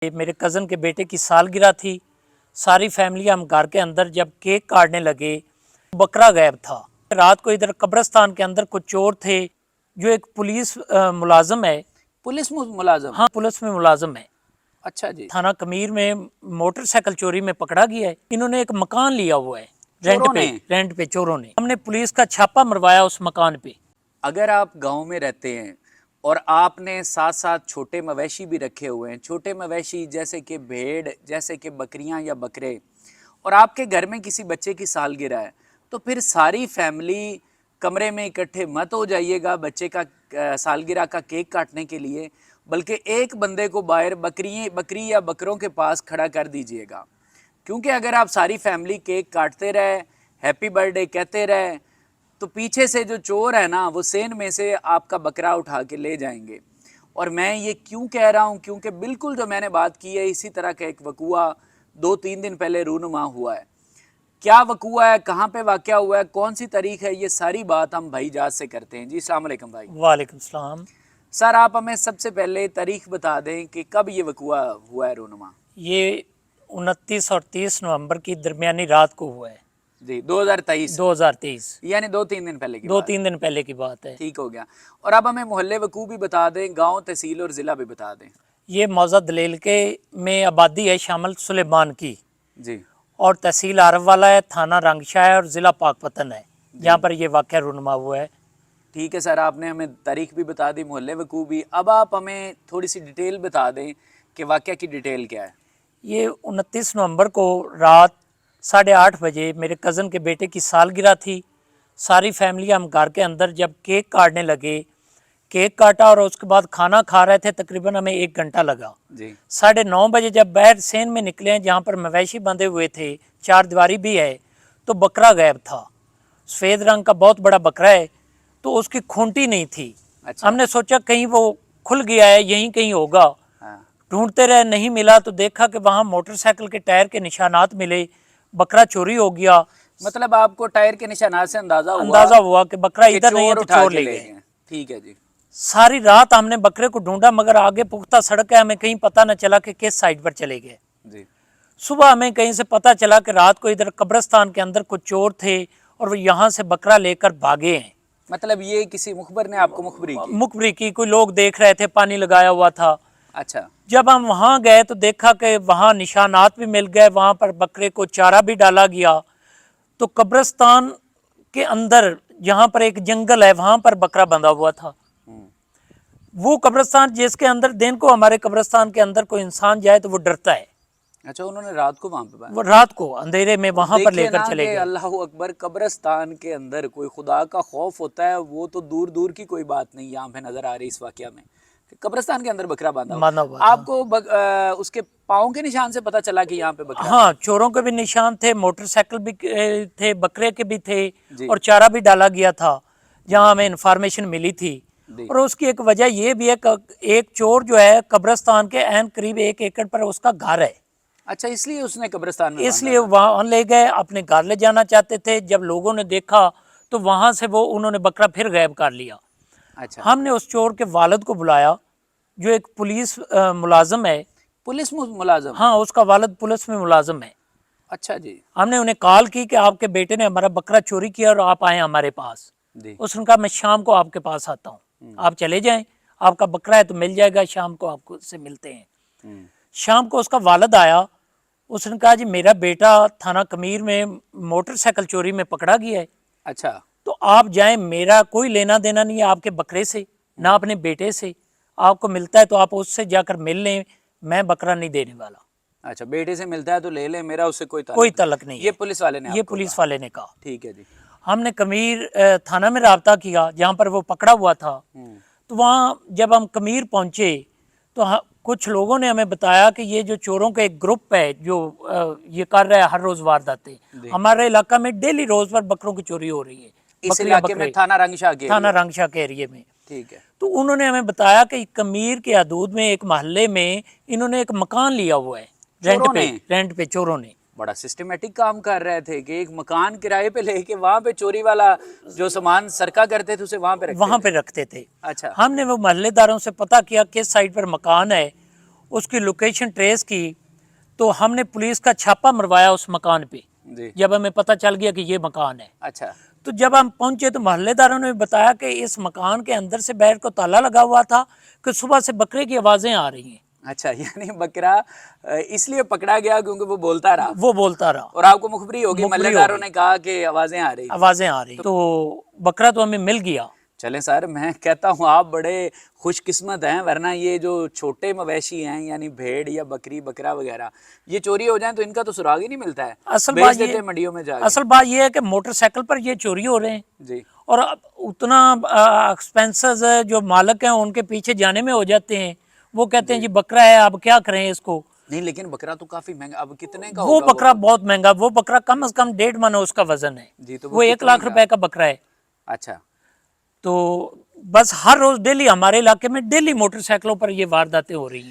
मेरे कज़न के बेटे की सालगिरह थी। सारी फैमिली हम घर के अंदर जब केक काटने लगे, बकरा गायब था। रात को इधर कब्रिस्तान के अंदर कुछ चोर थे, जो एक पुलिस मुलाजम है। पुलिस मुलाजम? हाँ, पुलिस में मुलाजम है। अच्छा जी। थाना कमीर में मोटरसाइकिल चोरी में पकड़ा गया है। इन्होंने एक मकान लिया हुआ है रेंट पे चोरों ने। हमने पुलिस का छापा मरवाया उस मकान पे। अगर आप गांव में रहते हैं और आपने साथ साथ छोटे मवेशी भी रखे हुए हैं, छोटे मवेशी जैसे कि भेड़, जैसे कि बकरियां या बकरे, और आपके घर में किसी बच्चे की सालगिरह है, तो फिर सारी फैमिली कमरे में इकट्ठे मत हो जाइएगा बच्चे का सालगिरह का केक काटने के लिए, बल्कि एक बंदे को बाहर बकरी या बकरों के पास खड़ा कर दीजिएगा। क्योंकि अगर आप सारी फैमिली केक काटते रहे, हैप्पी बर्थडे कहते रहे, तो पीछे से जो चोर है ना, वो सेन में से आपका बकरा उठा के ले जाएंगे। और मैं ये क्यों कह रहा हूँ, क्योंकि बिल्कुल जो मैंने बात की है, इसी तरह का एक वकूआ 2-3 दिन पहले रूनुमा हुआ है। क्या वकूआ है, कहाँ पे वाक़या हुआ है, कौन सी तारीख है, ये सारी बात हम भाई जाज से करते हैं। जी अस्सलाम वालेकुम भाई। वालेकुम सलाम। सर, आप हमें सबसे पहले तारीख बता दें कि कब ये वकूआ हुआ है रूनुमा? ये 29 और 30 नवंबर की दरमियानी रात को हुआ है जी, 2023 यानी 2-3 दिन पहले की बात। 2-3 दिन पहले की बात है। ठीक हो गया। और अब हमें मोहल्ले वकू भी बता दें, गांव, तहसील और ज़िला भी बता दें। ये मौजा दलेल के में आबादी है शामिल सुलेमान की, जी। और तहसील आरव वाला है, थाना रंगशाह है और ज़िला पाकपतन है, जहाँ पर ये वाक़या रूनुमा हुआ है। ठीक है सर, आपने हमें तारीख भी बता दी, मोहल्ले वकू भी। अब आप हमें थोड़ी सी डिटेल बता दें कि वाक़या की डिटेल क्या है। ये 29 नवंबर को रात 8:30 बजे मेरे कज़न के बेटे की सालगिरह थी। सारी फैमिली हम घर के अंदर जब केक काटने लगे, केक काटा और उसके बाद खाना खा रहे थे। तकरीबन हमें 1 घंटा लगा जी। 9:30 बजे जब बाहर सेन में निकले हैं, जहाँ पर मवेशी बंधे हुए थे, 4 दीवारी भी है, तो बकरा गायब था। सफ़ेद रंग का बहुत बड़ा बकरा है, तो उसकी खूंटी नहीं थी। अच्छा। हमने सोचा कहीं वो खुल गया है, यहीं कहीं होगा। ढूंढते रहे, नहीं मिला, तो देखा कि वहाँ मोटरसाइकिल के टायर के निशानात मिले। बकरा चोरी हो गया। मतलब आपको टायर के निशानात से अंदाजा हुआ कि बकरा इधर नहीं है, तो चोर ले गए। ठीक है जी। सारी रात हमने बकरे को ढूंढा, मगर आगे पुख्ता सड़क है, हमें कहीं पता न चला कि किस साइड पर चले गए जी। सुबह हमें कहीं से पता चला कि रात को इधर कब्रिस्तान के अंदर कुछ चोर थे और वो यहाँ से बकरा लेकर भागे हैं। मतलब ये किसी मुखबर ने आपको मुखबरी की, कोई लोग देख रहे थे, पानी लगाया हुआ था। अच्छा। जब जब हम वहाँ गए तो देखा कि वहाँ निशानात भी मिल गए, वहाँ पर बकरे को चारा भी डाला गया। तो कब्रिस्तान के अंदर जहाँ पर एक जंगल है, वहाँ पर बकरा बंधा हुआ था। वो कब्रिस्तान जिसके अंदर दिन को हमारे कब्रिस्तान के अंदर कोई इंसान जाए तो वो डरता है। अच्छा, उन्होंने रात को वहाँ पे, वो रात को अंधेरे में वहाँ पर लेकर चले गए। अल्लाह अकबर, कब्रिस्तान के अंदर कोई खुदा का खौफ होता है, वो तो दूर दूर की कोई बात नहीं यहाँ पे नजर आ रही इस वाकया में। कब्रिस्तान के अंदर बकरा बांधा हुआ। आपको उसके पाँव के निशान से पता चला कि यहाँ पे बकरा? हाँ, चोरों के भी निशान थे, मोटरसाइकिल भी थे, बकरे के भी थे, और चारा भी डाला गया था, जहाँ हमें इंफॉर्मेशन मिली थी। और उसकी एक वजह ये भी है कि एक चोर जो है कब्रिस्तान के एन करीब 1 एकड़ पर उसका घर है। अच्छा, इसलिए उसने कब्रिस्तान में इसलिए वहाँ ले गए, अपने घर ले जाना चाहते थे। जब लोगों ने देखा तो वहाँ से वो उन्होंने बकरा फिर गायब कर लिया। अच्छा। हमने उस चोर के वालिद को बुलाया, जो एक पुलिस मुलाजम है। पुलिस मुलाजम? हाँ, उसका वालिद पुलिस में मुलाजम है। अच्छा जी। हमने उन्हें कॉल की कि आपके बेटे ने हमारा बकरा चोरी किया और आप आए हमारे पास। उसने कहा मैं शाम को आपके पास आता हूँ, आप चले जाएं, आपका बकरा है तो मिल जाएगा, शाम को आपको से मिलते हैं। शाम को उसका वालिद आया, उसने कहा जी मेरा बेटा थाना कमीर में मोटरसाइकिल चोरी में पकड़ा गया है। अच्छा। तो आप जाएं, मेरा कोई लेना देना नहीं है आपके बकरे से, ना अपने बेटे से। आपको मिलता है तो आप उससे जाकर मिल लें, मैं बकरा नहीं देने वाला। अच्छा, बेटे से मिलता है तो ले ले, मेरा उससे कोई तलक नहीं। ये पुलिस वाले ने? ये पुलिस वाले ने कहा। ठीक है जी। हमने कमीर थाना में राब्ता किया, जहाँ पर वो पकड़ा हुआ था। तो वहाँ जब हम कमीर पहुँचे तो कुछ लोगों ने हमें बताया कि ये जो चोरों का एक ग्रुप है जो ये कर रहा है हर रोज वारदातें। हमारे इलाका में डेली रोज पर बकरों की चोरी हो रही है। इस इलाके में थाना रंगशाह के एरिया में। ठीक है। तो उन्होंने हमें बताया कि कमीर के हदूद में एक मोहल्ले में इन्होंने एक मकान लिया हुआ है रेंट पे चोरों ने। बड़ा सिस्टमेटिक काम कर रहे थे कि एक मकान किराए पे लेके वहाँ पे चोरी वाला जो सामान सरका करते थे उसे वहाँ पे रखते थे। अच्छा। हमने वो मोहल्लेदारों से पता किया किस साइड पर मकान है। اس کی لوکیشن ٹریس کی تو ہم نے پولیس کا چھاپا مروایا اس مکان پہ جی جب ہمیں پتہ چل گیا کہ یہ مکان ہے. اچھا تو جب ہم پہنچے تو محلے داروں نے بتایا کہ اس مکان کے اندر سے باہر کو تالا لگا ہوا تھا کہ صبح سے بکرے کی آوازیں آ رہی ہیں. اچھا یعنی بکرا اس لیے پکڑا گیا کیونکہ وہ بولتا رہا وہ بولتا رہا, اور آپ کو مخبری ہوگی, مخبری محلے ہو داروں گئی, نے کہا کہ آوازیں آ رہی. آوازیں آ رہی, تو بکرا تو ہمیں مل گیا. چلیں سر, میں کہتا ہوں آپ بڑے خوش قسمت ہیں, ورنہ یہ جو چھوٹے مویشی ہیں یعنی بھیڑ یا بکری بکرا وغیرہ یہ چوری ہو جائیں تو ان کا تو سراغ ہی نہیں ملتا ہے, اصل بیچ بات دیتے یہ ہیں منڈیوں میں جا کے. اصل بات یہ ہے کہ موٹر سائیکل پر یہ چوری ہو رہے ہیں جی اور اتنا ایکسپینسز جو مالک ہیں ان کے پیچھے جانے میں ہو جاتے ہیں. وہ کہتے ہیں جی بکرا ہے اب کیا کریں اس کو. نہیں لیکن بکرا تو کافی مہنگا, اب کتنے کا وہ ہوگا بکرا بہت مہنگا, وہ بکرا کم از کم 1.5 من اس کا وزن ہے. جی تو وہ 1 کتنے لاکھ روپے کا بکرا ہے. اچھا تو بس ہر روز ڈیلی ہمارے علاقے میں ڈیلی موٹر سائیکلوں پر یہ وارداتیں ہو رہی ہیں.